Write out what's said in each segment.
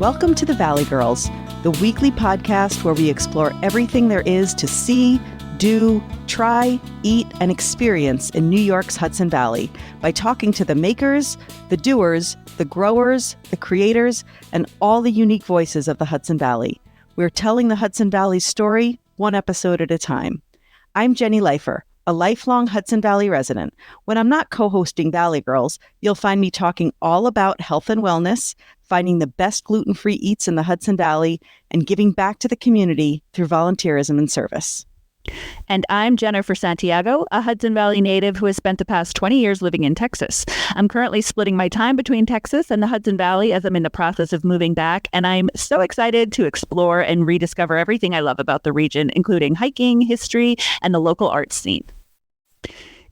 Welcome to the Valley Girls, the weekly podcast where we explore everything there is to see, do, try, eat, and experience in New York's Hudson Valley by talking to the makers, the doers, the growers, the creators, and all the unique voices of the Hudson Valley. We're telling the Hudson Valley's story one episode at a time. I'm Jenny Leifer, a lifelong Hudson Valley resident. When I'm not co-hosting Valley Girls, you'll find me talking all about health and wellness, finding the best gluten-free eats in the Hudson Valley, and giving back to the community through volunteerism and service. And I'm Jennifer Santiago, a Hudson Valley native who has spent the past 20 years living in Texas. I'm currently splitting my time between Texas and the Hudson Valley as I'm in the process of moving back, and I'm so excited to explore and rediscover everything I love about the region, including hiking, history, and the local arts scene.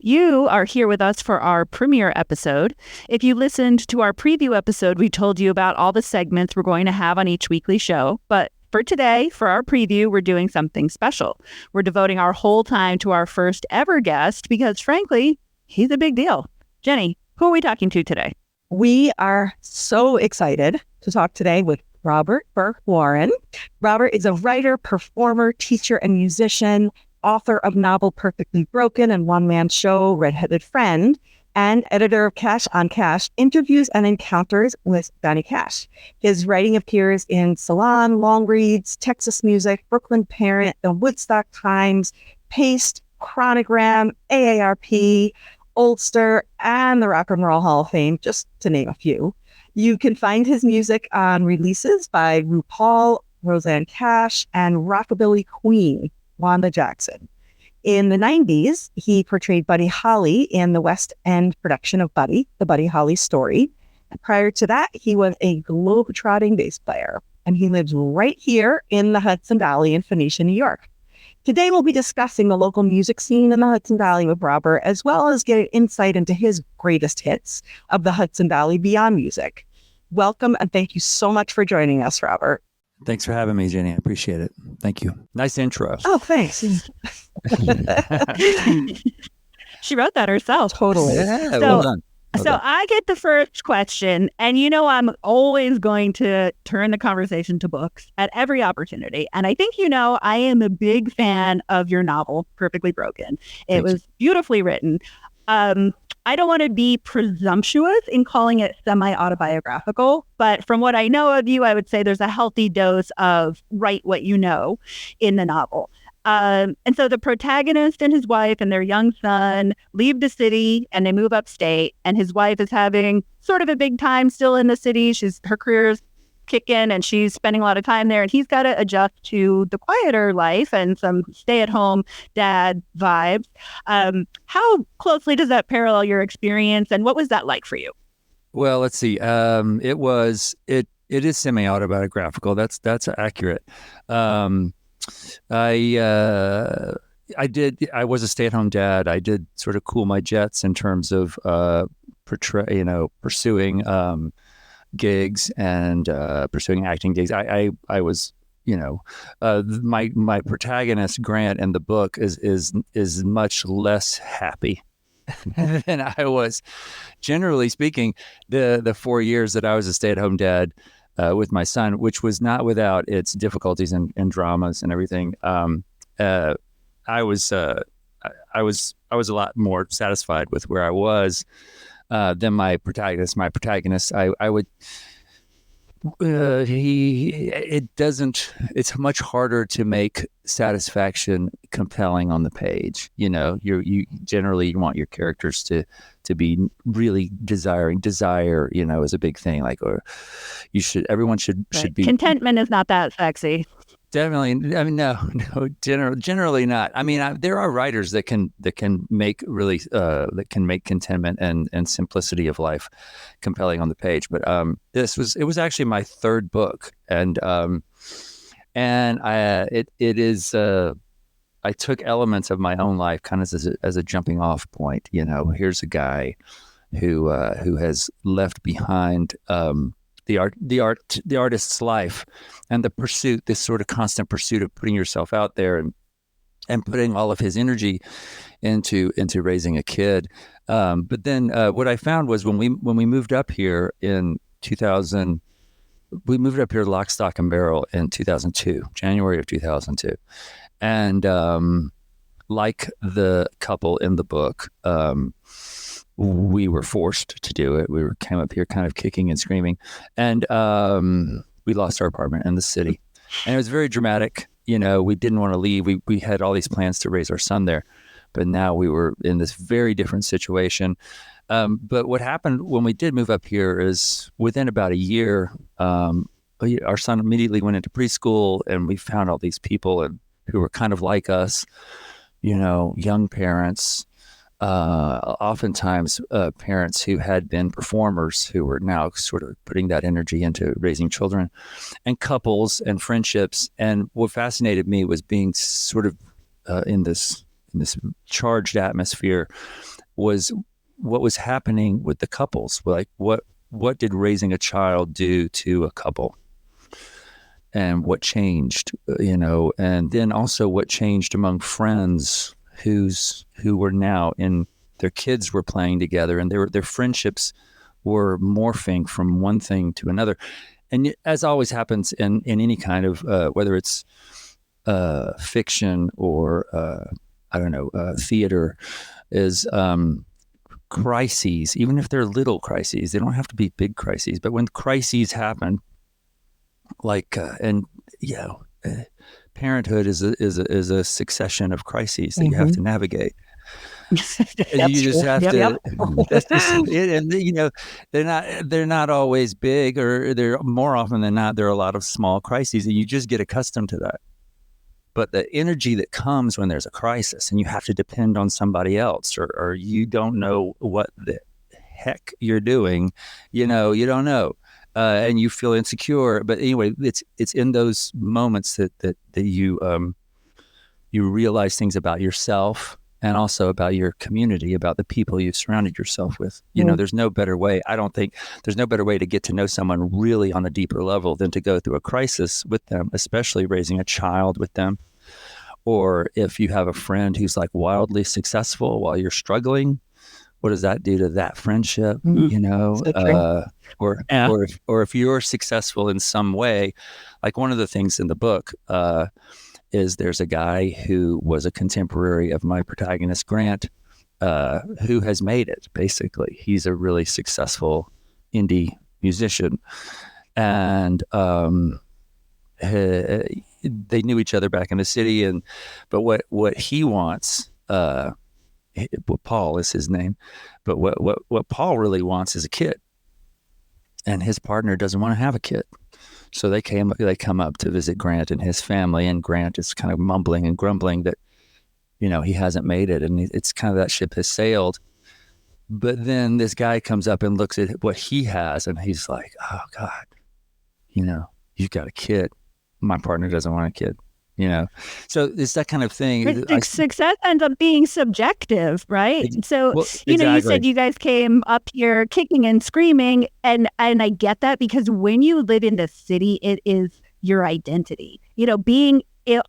You are here with us for our premiere episode. If you listened to our preview episode, we told you about all the segments we're going to have on each weekly show, but for today, for our preview, we're doing something special. We're devoting our whole time to our first ever guest because, frankly, he's a big deal. Jenny, who are we talking to today? We are so excited to talk today with Robert Burke Warren. Robert is a writer, performer, teacher, and musician, author of novel Perfectly Broken and one-man show Redheaded Friend, and editor of Cash on Cash, Interviews and Encounters with Johnny Cash. His writing appears in Salon, Long Reads, Texas Music, Brooklyn Parent, the Woodstock Times, Paste, Chronogram, AARP, Ulster, and the Rock and Roll Hall of Fame, just to name a few. You can find his music on releases by RuPaul, Roseanne Cash, and Rockabilly Queen, Wanda Jackson. In the 90s, he portrayed Buddy Holly in the West End production of Buddy, the Buddy Holly Story. And prior to that, he was a globe-trotting bass player, and he lives right here in the Hudson Valley in Phoenicia, New York. Today, we'll be discussing the local music scene in the Hudson Valley with Robert, as well as getting insight into his greatest hits of the Hudson Valley beyond music. Welcome, and thank you so much for joining us, Robert. Thanks for having me, Jenny. I appreciate it. Thank you. Nice intro. Oh, thanks. She wrote that herself. Totally. Yeah, well done. So I get the first question, and I'm always going to turn the conversation to books at every opportunity. And I think I am a big fan of your novel, Perfectly Broken. It was beautifully written. I don't want to be presumptuous in calling it semi-autobiographical, but from what I know of you, I would say there's a healthy dose of write what you know in the novel. And so the protagonist and his wife and their young son leave the city and they move upstate, and his wife is having sort of a big time still in the city. Her career is kicking and she's spending a lot of time there, and he's got to adjust to the quieter life and some stay-at-home dad vibes. How closely does that parallel your experience, and what was that like for you? Well, let's see. It is semi-autobiographical. That's accurate. I was a stay-at-home dad. I did sort of cool my jets in terms of pursuing gigs and pursuing acting gigs. I was, my protagonist Grant in the book is much less happy than I was. Generally speaking, the 4 years that I was a stay-at-home dad with my son, which was not without its difficulties and dramas and everything, I was a lot more satisfied with where I was than my protagonist. It's much harder to make satisfaction compelling on the page. You generally want your characters to be really desire, is a big thing. Everyone should be. Contentment is not that sexy. Definitely. I mean, no, generally not. I mean, there are writers that can make really that can make contentment and simplicity of life compelling on the page. But it was actually my third book, and it is. I took elements of my own life kind of as a jumping off point. Here's a guy who has left behind the artist's life and the pursuit, this sort of constant pursuit of putting yourself out there and putting all of his energy into raising a kid. But then what I found was when we moved up here in 2000, we moved up here lock, stock, and barrel in 2002, January of 2002. And like the couple in the book, we were forced to do it. Came up here kind of kicking and screaming. And we lost our apartment in the city. And it was very dramatic. We didn't want to leave. We had all these plans to raise our son there. But now we were in this very different situation. But what happened when we did move up here is within about a year, our son immediately went into preschool, and we found all these people who were kind of like us, young parents, oftentimes parents who had been performers who were now sort of putting that energy into raising children, and couples and friendships. And what fascinated me was being sort of in this charged atmosphere was what was happening with the couples. Like what did raising a child do to a couple, and what changed, and then also what changed among friends who were now their kids were playing together, and their friendships were morphing from one thing to another. And as always happens in any kind of, whether it's fiction or, theater, is crises, even if they're little crises, they don't have to be big crises, but when crises happen, like, parenthood is a succession of crises that you have to navigate. And you just have to. That's just it. And they're not always big, or they're more often than not, there are a lot of small crises, and you just get accustomed to that. But the energy that comes when there's a crisis and you have to depend on somebody else, or you don't know what the heck you're doing, you don't know. And you feel insecure. But anyway, it's in those moments that you realize things about yourself, and also about your community, about the people you've surrounded yourself with. There's no better way. I don't think there's no better way to get to know someone really on a deeper level than to go through a crisis with them, especially raising a child with them. Or if you have a friend who's like wildly successful while you're struggling, what does that do to that friendship? Or if you're successful in some way, like one of the things in the book is there's a guy who was a contemporary of my protagonist, Grant, who has made it. Basically, he's a really successful indie musician, and they knew each other back in the city. But what he wants. Paul is his name, but what Paul really wants is a kid, and his partner doesn't want to have a kid. So they come up to visit Grant and his family, and Grant is kind of mumbling and grumbling that he hasn't made it, and it's kind of that ship has sailed. But then this guy comes up and looks at what he has, and he's like, "Oh God, you've got a kid. My partner doesn't want a kid." So it's that kind of thing. Success ends up being subjective, right? So, exactly. You said you guys came up here kicking and screaming, and I get that, because when you live in the city, it is your identity. Being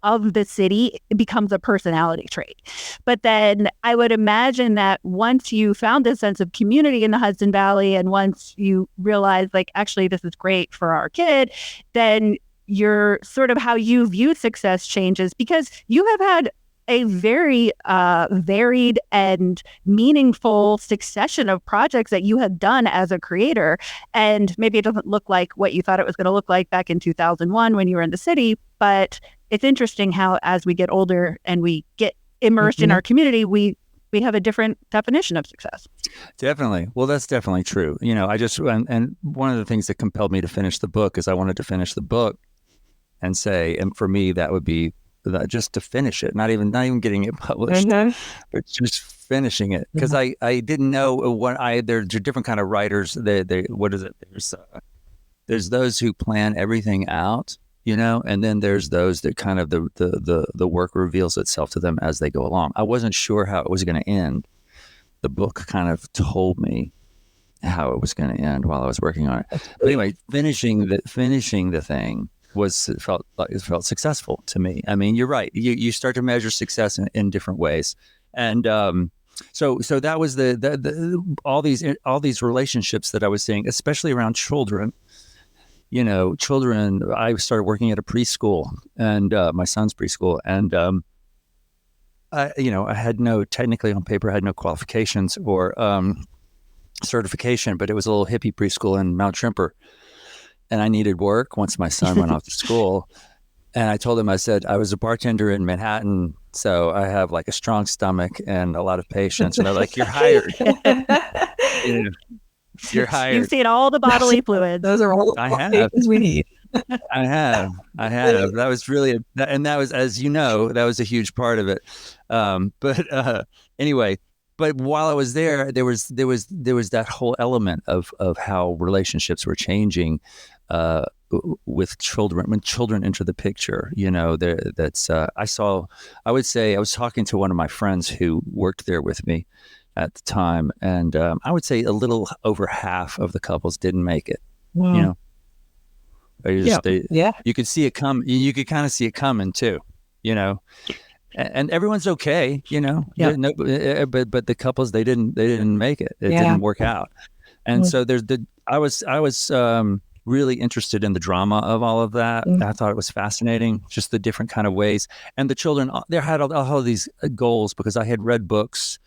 of the city, it becomes a personality trait. But then I would imagine that once you found this sense of community in the Hudson Valley, and once you realize, like, actually, this is great for our kid, then your sort of how you view success changes, because you have had a very varied and meaningful succession of projects that you have done as a creator. And maybe it doesn't look like what you thought it was going to look like back in 2001 when you were in the city, but it's interesting how as we get older and we get immersed in our community, we have a different definition of success. Definitely. Well, that's definitely true. And one of the things that compelled me to finish the book is I wanted to finish the book and for me, that would be just to finish it, not even getting it published, but just finishing it. Because I didn't know there's different kind of writers. What is it? There's those who plan everything out, and then there's those that kind of the work reveals itself to them as they go along. I wasn't sure how it was going to end. The book kind of told me how it was going to end while I was working on it. But anyway, finishing the thing felt successful to me. I mean, you're right. You start to measure success in different ways, and so that was all these relationships that I was seeing, especially around children. children. I started working at a preschool, and my son's preschool, and I had technically on paper, I had no qualifications or certification, but it was a little hippie preschool in Mount Shrimper, and I needed work once my son went off to school. And I told him, I said, I was a bartender in Manhattan, so I have like a strong stomach and a lot of patience. And they're like, "You're hired. You're hired." You've seen all the bodily fluids. Those are all the qualifications we need. I have. That was really, and that was, as you know, that was a huge part of it. But anyway, but while I was there, there was that whole element of how relationships were changing with children, when children enter the picture. I would say I was talking to one of my friends who worked there with me at the time, and I would say a little over half of the couples didn't make it. Wow. You could see it come. You could kind of see it coming too, and everyone's okay, Yeah. but the couples, they didn't make it. It didn't work out. And so I was really interested in the drama of all of that. I thought it was fascinating, just the different kind of ways. And the children, they had all of these goals, because I had read books,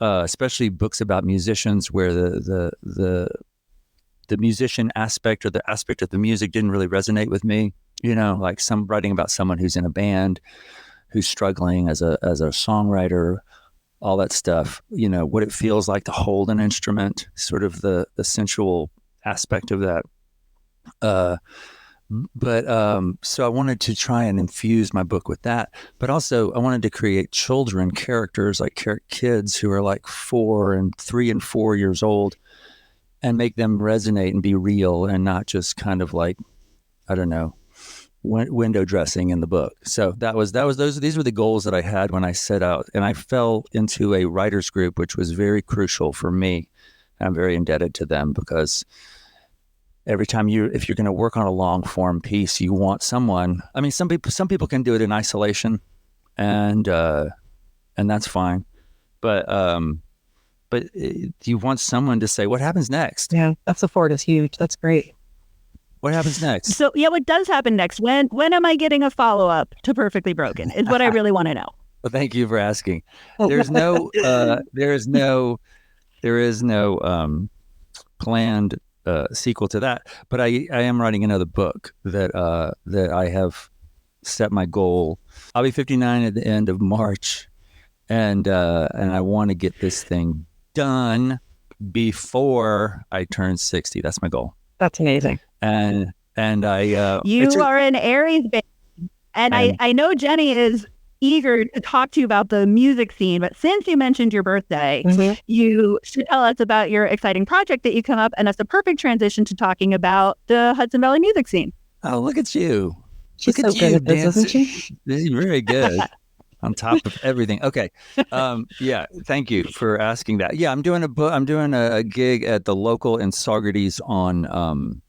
especially books about musicians, where the musician aspect, or the aspect of the music, didn't really resonate with me. Like writing about someone who's in a band, who's struggling as a songwriter, all that stuff. What it feels like to hold an instrument, sort of the sensual aspect of that. So I wanted to try and infuse my book with that, but also I wanted to create children characters, like kids who are like 3 and 4 years old, and make them resonate and be real, and not just kind of like, I don't know, window dressing in the book. So these were the goals that I had when I set out, and I fell into a writers group, which was very crucial for me. I'm very indebted to them, because every time if you're going to work on a long form piece, you want someone. I mean, some people can do it in isolation, and that's fine. But you want someone to say, what happens next? Yeah, that support is huge. That's great. What happens next? So yeah, what does happen next? When am I getting a follow-up to Perfectly Broken is what I really want to know. Well, thank you for asking. There is no planned sequel to that, but I am writing another book that I have set my goal. I'll be 59 at the end of March, and I want to get this thing done before I turn 60. That's my goal. That's amazing. And I you are an Aries baby, and I know Jenny is eager to talk to you about the music scene, but since you mentioned your birthday, you should tell us about your exciting project that you come up, and that's the perfect transition to talking about the Hudson Valley music scene. Oh, look at you. She's look so at good you, at this, isn't she? This is very good. On top of everything. Okay. Yeah. Thank you for asking that. Yeah. I'm doing a gig at the local in Saugerties on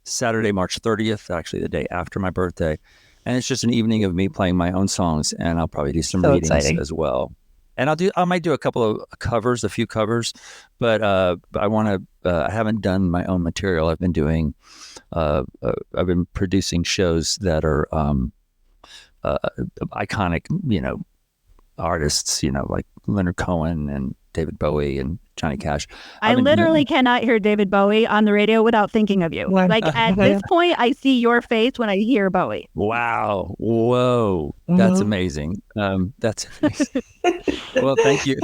Saturday, March 30th, actually the day after my birthday. And it's just an evening of me playing my own songs, and I'll probably do some readings as well. And I might do a few covers, but I haven't done my own material. I've been producing shows that are iconic, artists, like Leonard Cohen and David Bowie and Johnny Cash. I literally cannot hear David Bowie on the radio without thinking of you. Like at this point, I see your face when I hear Bowie. Wow. Whoa. That's amazing. That's amazing. Well, thank you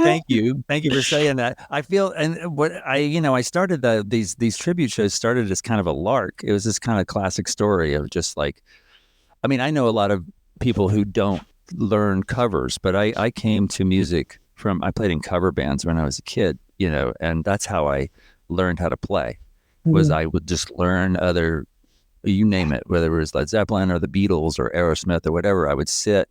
for saying that. I feel, and what I started these tribute shows started as kind of a lark. It was this kind of classic story of just like, I know a lot of people who don't learn covers, but I came to music I played in cover bands when I was a kid, and that's how I learned how to play, was I would just learn you name it, whether it was Led Zeppelin or the Beatles or Aerosmith or whatever. I would sit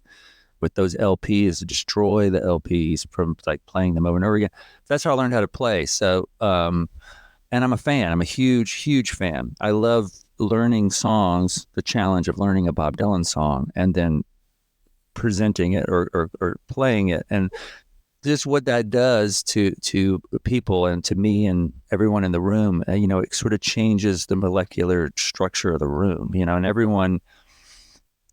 with those LPs, destroy the LPs from like playing them over and over again. That's how I learned how to play. So, and I'm a fan. I'm a huge, huge fan. I love learning songs, the challenge of learning a Bob Dylan song and then presenting it or playing it. And just what that does to people and to me and everyone in the room, it sort of changes the molecular structure of the room, and everyone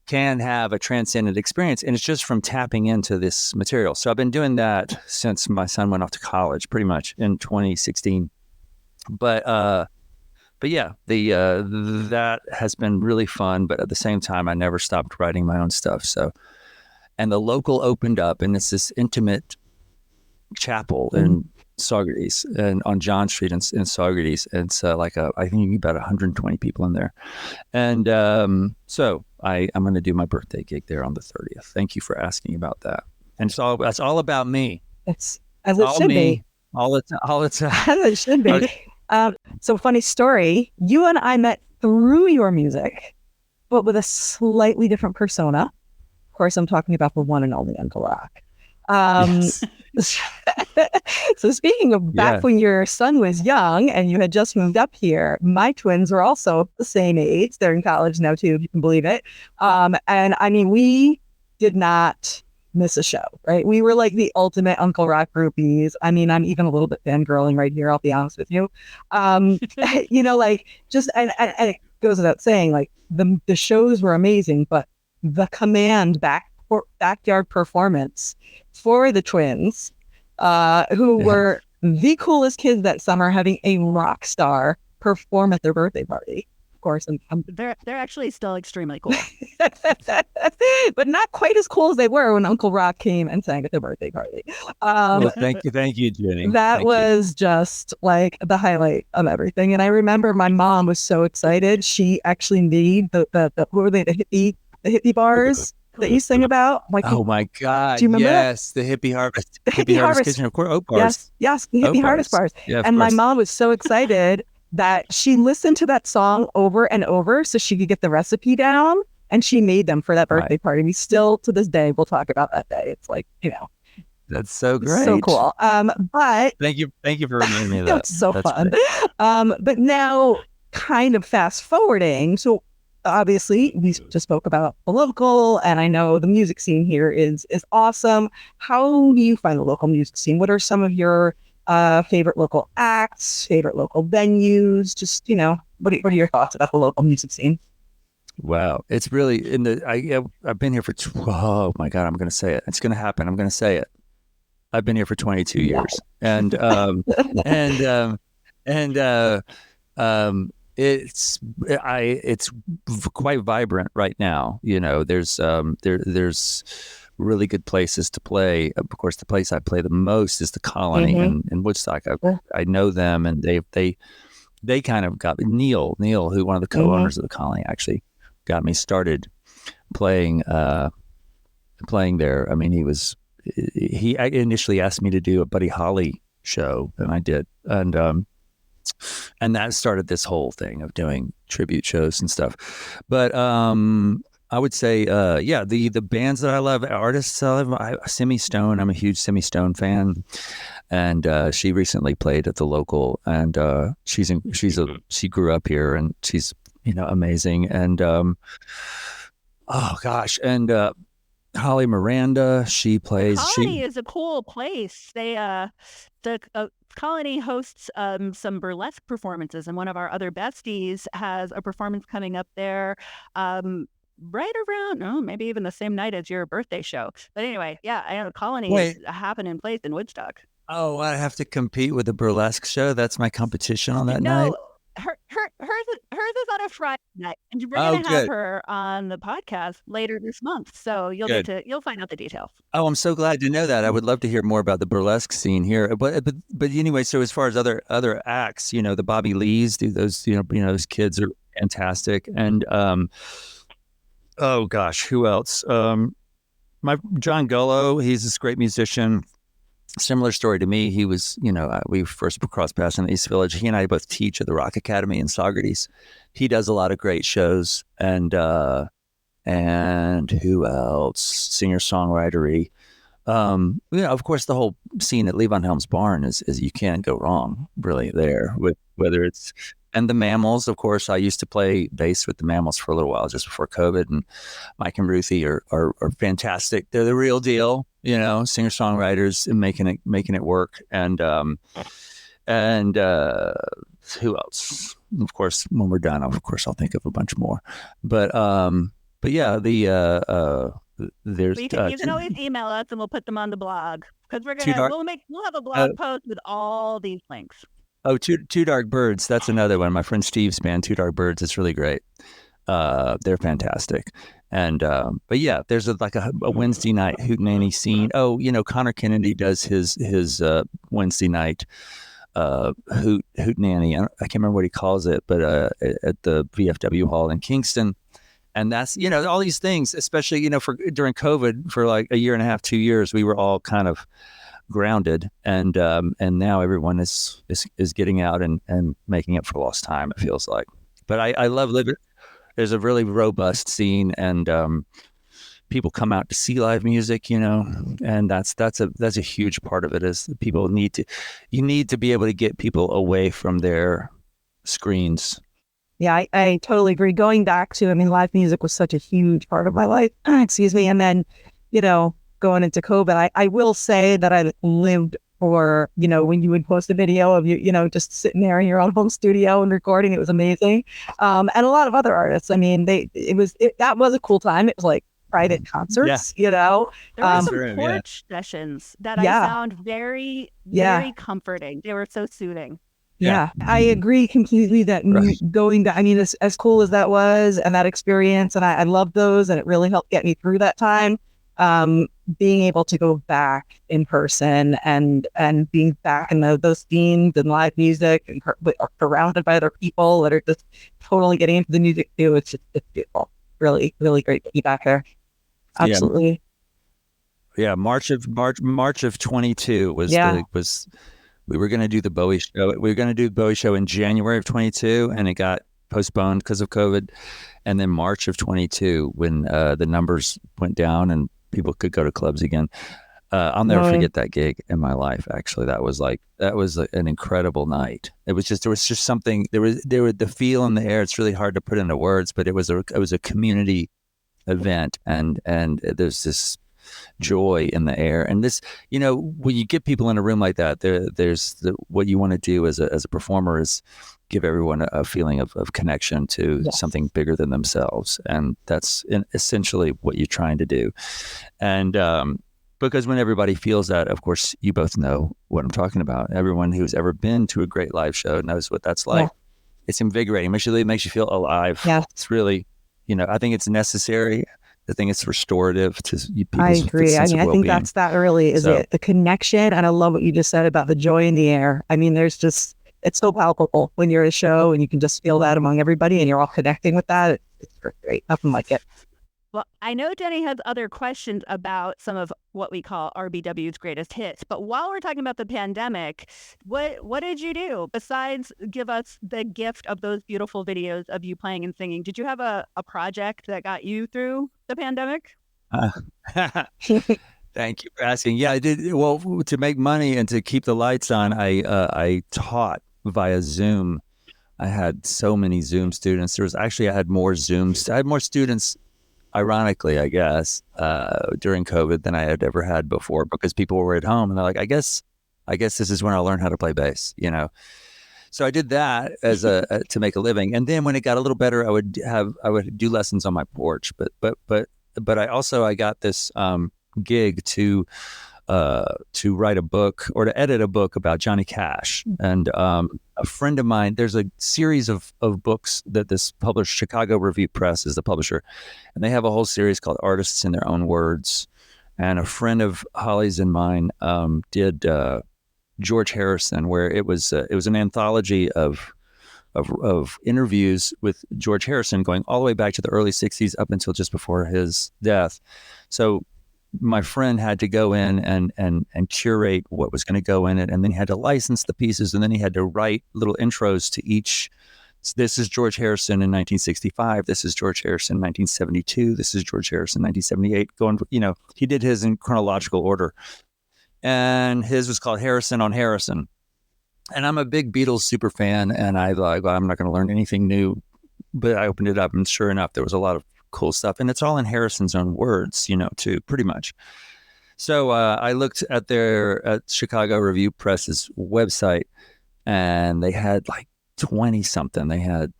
can have a transcendent experience. And it's just from tapping into this material. So I've been doing that since my son went off to college, pretty much in 2016. But yeah, that has been really fun. But at the same time, I never stopped writing my own stuff. So, and the local opened up, and it's this intimate chapel in Saugerties and on John Street in Saugerties. And so I think about 120 people in there. And so I'm going to do my birthday gig there on the 30th. Thank you for asking about that. And that's all about me. It's as it should be. All it's as it should be. So funny story. You and I met through your music, but with a slightly different persona. Of course, I'm talking about the one and only Uncle Rock. Yes. So speaking of back when your son was young and you had just moved up here, my twins were also the same age. They're in college now too, if you can believe it. And I mean, we did not miss a show, right? We were like the ultimate Uncle Rock groupies. I mean, I'm even a little bit fangirling right here, I'll be honest with you. Like just, and it goes without saying, like the shows were amazing, but the command backyard performance for the twins, who were the coolest kids that summer, having a rock star perform at their birthday party. Of course, they're actually still extremely cool, but not quite as cool as they were when Uncle Rock came and sang at their birthday party. Well, thank you, Jenny. That was just like the highlight of everything. And I remember my mom was so excited. She actually made the what were they, the hippie bars that you sing about? Like, oh my God! Do you remember yes, that? The hippie harvest, the hippie harvest kitchen, of course. Oak bars. Yes, the hippie harvest bars. Yeah, and my mom was so excited that she listened to that song over and over so she could get the recipe down, and she made them for that birthday party. We still, to this day, will talk about that day. It's like, that's so great, so cool. But thank you for reminding me of that. It's so fun. But now, kind of fast forwarding, so. Obviously, we just spoke about the local, and I know the music scene here is awesome. How do you find the local music scene? What are some of your favorite local acts, favorite local venues? Just, what are your thoughts about the local music scene? Wow. It's really I've been here for, oh my God, I'm going to say it. It's going to happen. I'm going to say it. I've been here for 22 years and it's quite vibrant right now. There's really good places to play. Of course, the place I play the most is the Colony in Woodstock. I know them, and they kind of got Neil, who one of the co-owners of the Colony, actually got me started playing there. I mean, he initially asked me to do a Buddy Holly show, and I did, and that started this whole thing of doing tribute shows and stuff. But I would say, the bands that I love, artists I love, Simi Stone. I'm a huge Simi Stone fan, and she recently played at the local, and she grew up here, and she's amazing. And oh gosh, and Holly Miranda, she plays. Colony is a cool place. The Colony hosts some burlesque performances, and one of our other besties has a performance coming up there right around, maybe even the same night as your birthday show. But anyway, I know Colony is a happening place in Woodstock. Oh, I have to compete with a burlesque show? That's my competition on that night? Hers is on a Friday night, and we're going to have her on the podcast later this month. So you'll find out the details. Oh, I'm so glad to know that. I would love to hear more about the burlesque scene here. But anyway, so as far as other acts, the Bobby Lees do those. Those kids are fantastic. And oh gosh, who else? My John Gullo, he's this great musician. Similar story to me. He was, we first crossed paths in the East Village. He and I both teach at the Rock Academy in Saugerties. He does a lot of great shows. And who else? Singer-songwritery. Of course, the whole scene at Levon Helm's Barn is you can't go wrong really there with whether it's, and the Mammals, of course. I used to play bass with the Mammals for a little while just before COVID, and Mike and Ruthie are fantastic. They're the real deal. singer-songwriters and making it work. And who else? Of course, when we're done, I'll think of a bunch more. But yeah, there's you can always email us and we'll put them on the blog, because we'll have a blog post with all these links. Oh, Two Dark Birds. That's another one. My friend Steve's band, Two Dark Birds. It's really great. They're fantastic. And but yeah, there's a Wednesday night hootenanny scene. Oh, Connor Kennedy does his Wednesday night hootenanny. I can't remember what he calls it, but at the VFW Hall in Kingston. And that's, all these things, especially, during COVID for like a year and a half, 2 years, we were all kind of grounded, and now everyone is getting out and making up for lost time, it feels like. But I love living. There's a really robust scene, and people come out to see live music, and that's a huge part of it. Is people need to be able to get people away from their screens. Yeah, I totally agree. Going back to, live music was such a huge part of my life. Excuse me. And then, going into COVID, I will say that I lived for, when you would post a video of you, just sitting there in your own home studio and recording, it was amazing. And a lot of other artists, that was a cool time. It was like private concerts, There were some porch sessions that I found very, very comforting. They were so soothing. Yeah, I agree completely that going to, as cool as that was and that experience, and I loved those, and it really helped get me through that time. Being able to go back in person and being back in those scenes and live music and surrounded by other people that are just totally getting into the music too. It's beautiful. Really, really great to be back there. Absolutely. Yeah, March of 22 was. We were going to do the Bowie show. We were going to do the Bowie show in January of 22, and it got postponed because of COVID. And then March of 22, when the numbers went down and people could go to clubs again. I'll never forget that gig in my life. Actually, that was an incredible night. There was just something. There was the feel in the air. It's really hard to put into words, but it was a community event, and there's this joy in the air. And this, when you get people in a room like that, what you want to do as a performer is give everyone a feeling of connection to something bigger than themselves. And that's essentially what you're trying to do. And because when everybody feels that, of course, you both know what I'm talking about. Everyone who's ever been to a great live show knows what that's like. Yeah. It's invigorating. It makes you feel alive. Yeah. It's really, I think it's necessary. I think it's restorative to people's I agree. sense of well-being. I think that really is it. The connection. And I love what you just said about the joy in the air. It's so palpable when you're at a show and you can just feel that among everybody and you're all connecting with that. It's great. Nothing like it. Well, I know Jenny has other questions about some of what we call RBW's greatest hits. But while we're talking about the pandemic, what did you do besides give us the gift of those beautiful videos of you playing and singing? Did you have a project that got you through the pandemic? Thank you for asking. Yeah, I did. Well, to make money and to keep the lights on, I taught via Zoom. I had so many Zoom students. I had more Zooms. I had more students, ironically, I guess, during COVID than I had ever had before, because people were at home and they're like, I guess this is when I'll learn how to play bass, So I did that as to make a living. And then when it got a little better, I would do lessons on my porch. But I got this gig to write a book or to edit a book about Johnny Cash. And a friend of mine, there's a series of books that this published, Chicago Review Press is the publisher, and they have a whole series called Artists in Their Own Words. And a friend of Holly's and mine did George Harrison, where it was an anthology of interviews with George Harrison going all the way back to the early 60s up until just before his death. So my friend had to go in and curate what was going to go in it, and then he had to license the pieces, and then he had to write little intros to each. So this is George Harrison in 1965. This is George Harrison in 1972. This is George Harrison 1978. He did his in chronological order, and his was called Harrison on Harrison. And I'm a big Beatles super fan, and I'm not going to learn anything new, but I opened it up, and sure enough, there was a lot of cool stuff, and it's all in Harrison's own words, too, pretty much. So I looked at Chicago Review Press's website, and they had like 20 something. They had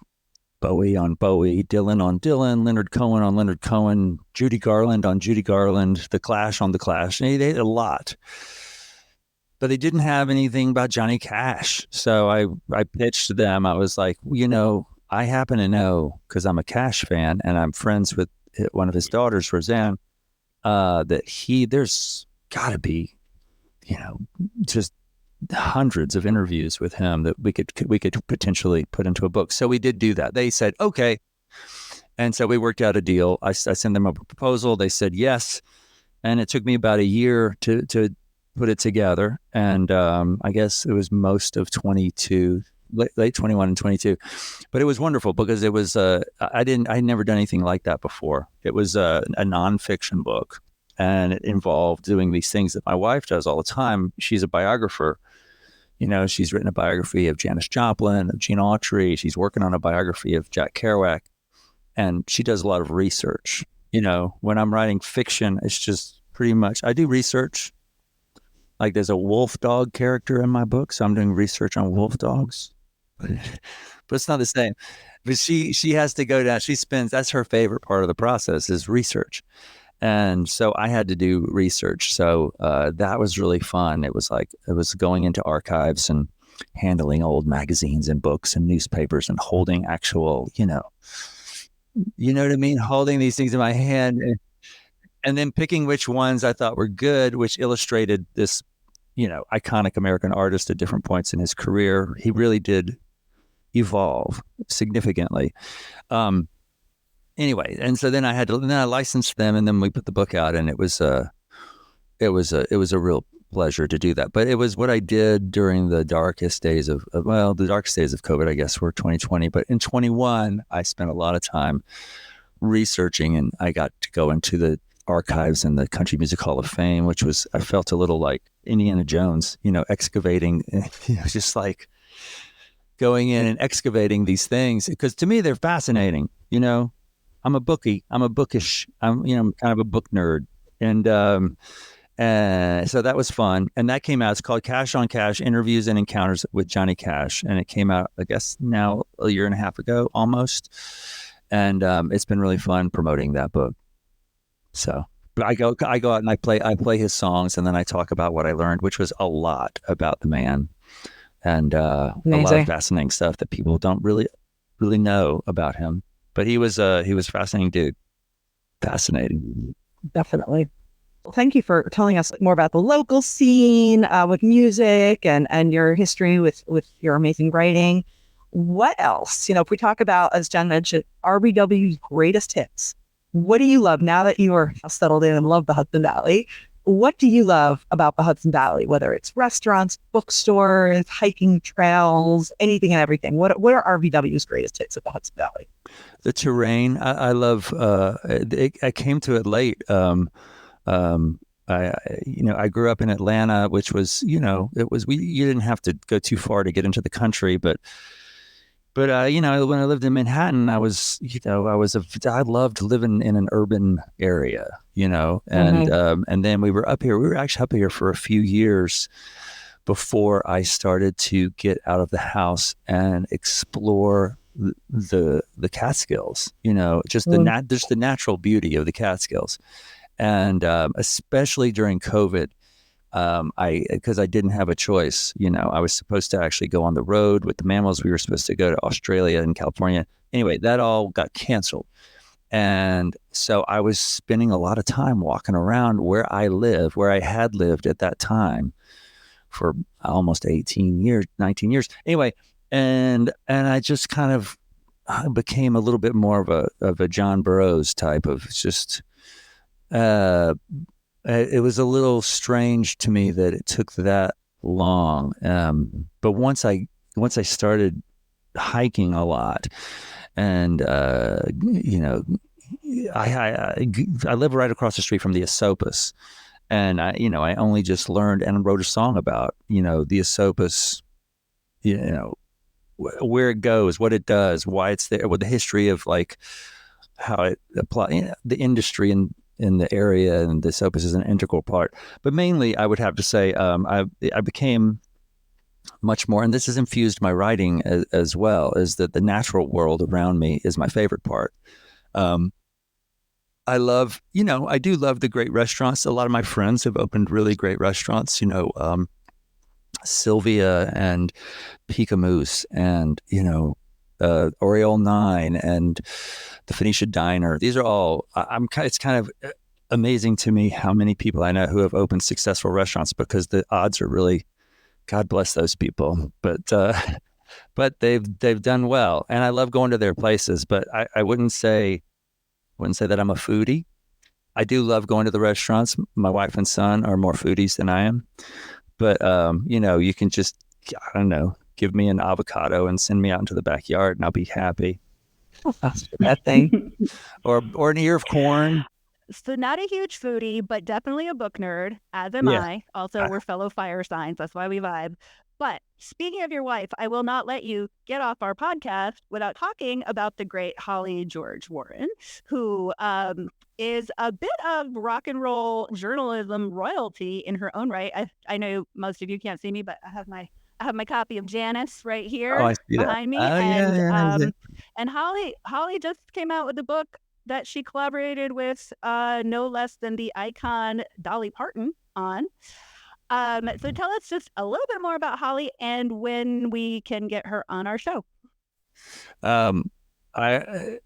Bowie on Bowie, Dylan on Dylan, Leonard Cohen on Leonard Cohen, Judy Garland on Judy Garland, The Clash on The Clash. And they had a lot. But they didn't have anything about Johnny Cash. So I pitched to them. I was like, I happen to know, because I'm a Cash fan and I'm friends with one of his daughters, Roseanne, that there's got to be, just hundreds of interviews with him that we could potentially put into a book. So we did do that. They said, okay. And so we worked out a deal. I sent them a proposal. They said yes. And it took me about a year to put it together. And I guess it was most of 22, late 21 and 22. But it was wonderful because it was, I'd never done anything like that before. It was a nonfiction book. And it involved doing these things that my wife does all the time. She's a biographer. She's written a biography of Janis Joplin, of Gene Autry. She's working on a biography of Jack Kerouac. And she does a lot of research. When I'm writing fiction, it's just pretty much, I do research. Like there's a wolf dog character in my book, so I'm doing research on wolf dogs. But it's not the same. But she has to go down. That's her favorite part of the process is research. And so I had to do research. So that was really fun. It was going into archives and handling old magazines and books and newspapers and holding actual, you know what I mean? Holding these things in my hand and then picking which ones I thought were good, which illustrated this, iconic American artist at different points in his career. He really did evolve significantly. Anyway, and so then I licensed them, and then we put the book out, and it was a real pleasure to do that. But it was what I did during the darkest days of COVID, I guess, were 2020. But in 21, I spent a lot of time researching, and I got to go into the archives in the Country Music Hall of Fame, which was, I felt a little like Indiana Jones, excavating, just like going in and excavating these things, because to me, they're fascinating. I'm a bookie. I'm kind of a book nerd. And so that was fun. And that came out. It's called Cash on Cash, Interviews and Encounters with Johnny Cash. And it came out, I guess, now a year and a half ago, almost. And it's been really fun promoting that book. So but I go out and I play his songs, and then I talk about what I learned, which was a lot about the man and a lot of fascinating stuff that people don't really know about him. But he was a fascinating dude. Fascinating. Definitely. Well, thank you for telling us more about the local scene with music and your history with your amazing writing. What else? If we talk about, as Jen mentioned, RBW's greatest hits, what do you love now that you are settled in and love the Hudson Valley? What do you love about the Hudson Valley, whether it's restaurants, bookstores, hiking trails, anything and everything? What are RBW's greatest hits at the Hudson Valley? The terrain. I love, I came to it late. I grew up in Atlanta, which was, you didn't have to go too far to get into the country, but when I lived in Manhattan, I loved living in an urban area, and then we were up here. We were actually up here for a few years before I started to get out of the house and explore the Catskills, just just the natural beauty of the Catskills. And especially during COVID, because I didn't have a choice, I was supposed to actually go on the road with the Mammals. We were supposed to go to Australia and California. Anyway, that all got canceled. And so I was spending a lot of time walking around where I had lived at that time for almost 18 years, 19 years. Anyway, and I just kind of became a little bit more of a John Burroughs type of just, it was a little strange to me that it took that long. But once I started hiking a lot, and I live right across the street from the Esopus, and I only just learned and wrote a song about the Esopus, where it goes, what it does, why it's there, what the history of like how it applies, the industry in the area, and the Opus is an integral part. But mainly, I would have to say, I became much more, and this has infused my writing as well, is that the natural world around me is my favorite part. I love, I do love the great restaurants. A lot of my friends have opened really great restaurants, Sylvia and Picamous and, Oriole 9 and the Phoenicia Diner. These are all, it's kind of amazing to me how many people I know who have opened successful restaurants, because the odds are really, God bless those people. But they've done well. And I love going to their places, but I wouldn't say that I'm a foodie. I do love going to the restaurants. My wife and son are more foodies than I am. But, you can just, I don't know, give me an avocado and send me out into the backyard and I'll be happy. That's that thing. Or an ear of corn. So not a huge foodie, but definitely a book nerd, as am Yeah. I. Also, we're fellow fire signs. That's why we vibe. But speaking of your wife, I will not let you get off our podcast without talking about the great Holly George Warren, who is a bit of rock and roll journalism royalty in her own right. I know most of you can't see me, but I have my copy of Janice right here I see behind me. Oh, And Holly just came out with a book that she collaborated with no less than the icon Dolly Parton on. So tell us just a little bit more about Holly and when we can get her on our show. God, I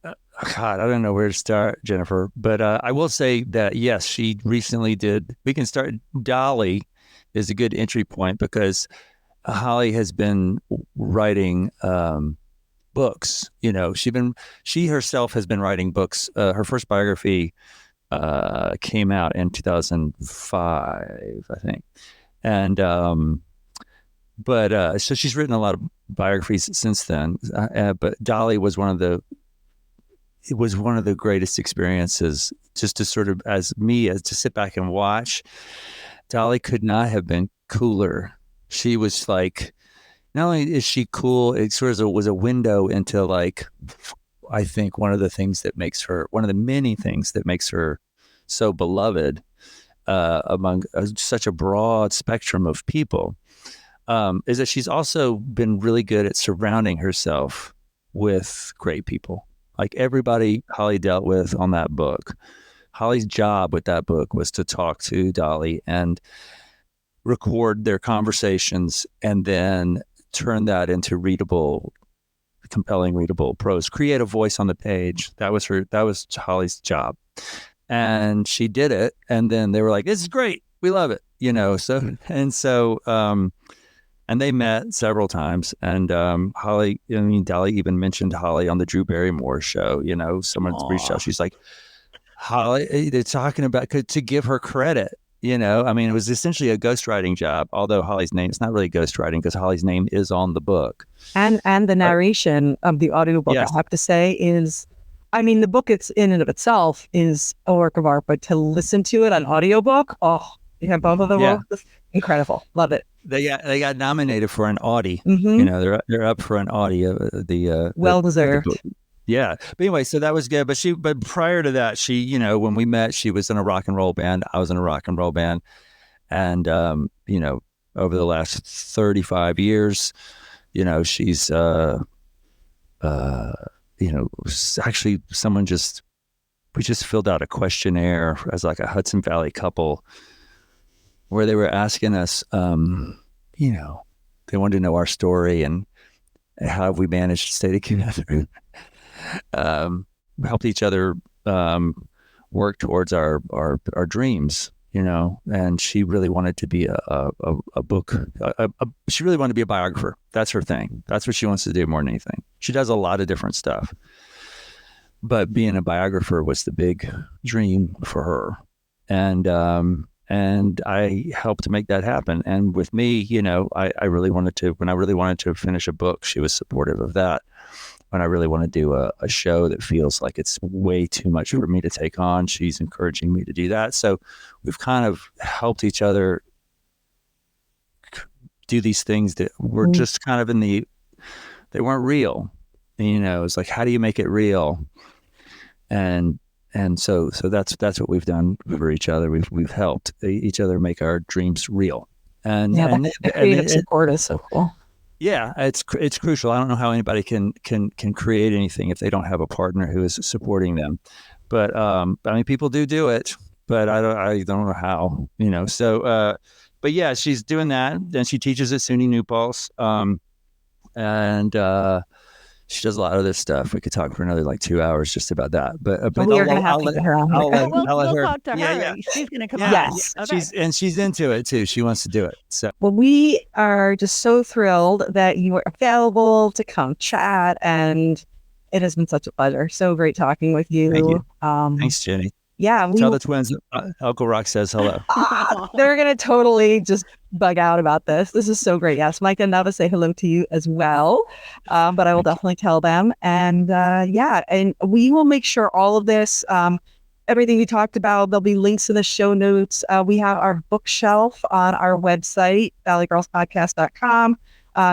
don't know where to start, Jennifer, but I will say that, yes, she recently did. We can start. Dolly is a good entry point, because Holly has been writing books. She herself has been writing books. Her first biography came out in 2005, I think. And, so she's written a lot of biographies since then. But Dolly was one of the greatest experiences, just to sort of, as to sit back and watch. Dolly could not have been cooler. She was like, not only is she cool, it sort of was a window into, like, I think one of the many things that makes her so beloved among such a broad spectrum of people, is that she's also been really good at surrounding herself with great people. Like everybody Holly dealt with on that book, Holly's job with that book was to talk to Dolly and record their conversations and then turn that into compelling readable prose, create a voice on the page. That was Holly's job. And she did it. And then they were like, this is great. We love it. And they met several times. And Dolly even mentioned Holly on the Drew Barrymore show. Someone reached out. She's like, Holly, they're talking about, to give her credit. It was essentially a ghostwriting job, although Holly's name, it's not really ghostwriting because Holly's name is on the book. And the narration of the audiobook, yes. I have to say, is, the book in and of itself is a work of art, but to listen to it on audiobook, you have both of them. Yeah. Incredible. Love it. They got nominated for an Audie. Mm-hmm. They're up for an Audie. Well deserved. Yeah. But anyway, so that was good. But prior to that, she, when we met, she was in a rock and roll band. I was in a rock and roll band. And, over the last 35 years, she's, actually we just filled out a questionnaire as like a Hudson Valley couple where they were asking us, they wanted to know our story and how have we managed to stay together. Helped each other work towards our dreams, and she really wanted to be a book. She really wanted to be a biographer. That's her thing. That's what she wants to do more than anything. She does a lot of different stuff, but being a biographer was the big dream for her. And I helped to make that happen. And with me, I really wanted to, when I really wanted to finish a book, she was supportive of that. When I really want to do a show that feels like it's way too much for me to take on, she's encouraging me to do that. So we've kind of helped each other do these things that were just kind of they weren't real. It's like, how do you make it real? And And so that's what we've done for each other. We've helped each other make our dreams real. And the creative support is so cool. Yeah, it's crucial. I don't know how anybody can create anything if they don't have a partner who is supporting them. But I mean, people do it, but I don't know how. So but yeah, she's doing that, and she teaches at SUNY New Paltz, and she does a lot of other stuff. We could talk for another 2 hours just about that. But we are going to have to get her on. We'll talk to her. Yeah. She's going to come on. Yes. Okay. She's into it too. She wants to do it. So well, we are just so thrilled that you are available to come chat, and it has been such a pleasure. So great talking with you. Thank you. Thanks, Jenny. Yeah. Tell the twins Uncle Rock says hello. They're going to totally just bug out about this. This is so great. Yes, Mike and Nava say hello to you as well. But I will definitely tell them. And and we will make sure all of this, everything we talked about, there'll be links in the show notes. We have our bookshelf on our website, valleygirlspodcast.com.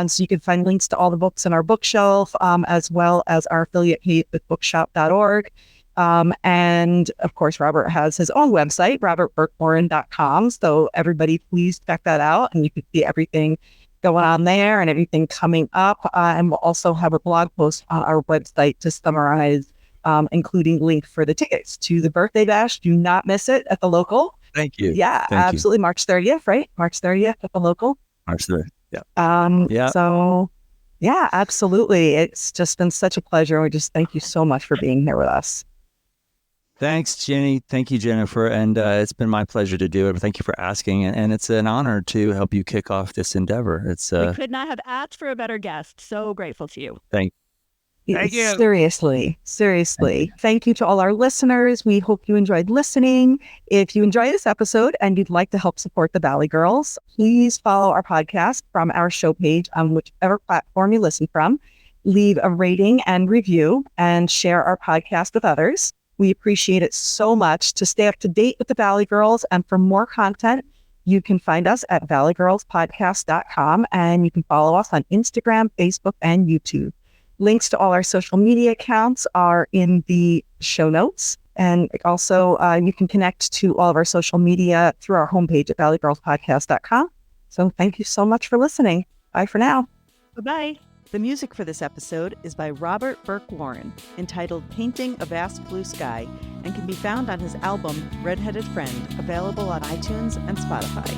So you can find links to all the books in our bookshelf, as well as our affiliate page with bookshop.org. And of course, Robert has his own website, robertburkewarren.com. So everybody, please check that out, and you can see everything going on there and everything coming up. And we'll also have a blog post on our website to summarize, including link for the tickets to the birthday bash. Do not miss it at the local. Thank you. Yeah, Thank absolutely. You. March 30th, right? March 30th at the local. March 30th. Yeah. So yeah, absolutely. It's just been such a pleasure. We just thank you so much for being here with us. Thanks, Jenny. Thank you, Jennifer. And it's been my pleasure to do it. Thank you for asking. And it's an honor to help you kick off this endeavor. We could not have asked for a better guest. So grateful to you. Thank you. Seriously. Thank you to all our listeners. We hope you enjoyed listening. If you enjoyed this episode and you'd like to help support the Valley Girls, please follow our podcast from our show page on whichever platform you listen from. Leave a rating and review and share our podcast with others. We appreciate it so much. To stay up to date with the Valley Girls and for more content, you can find us at valleygirlspodcast.com, and you can follow us on Instagram, Facebook, and YouTube. Links to all our social media accounts are in the show notes. And also you can connect to all of our social media through our homepage at valleygirlspodcast.com. So thank you so much for listening. Bye for now. Bye-bye. The music for this episode is by Robert Burke Warren, entitled Painting a Vast Blue Sky, and can be found on his album Redheaded Friend, available on iTunes and Spotify.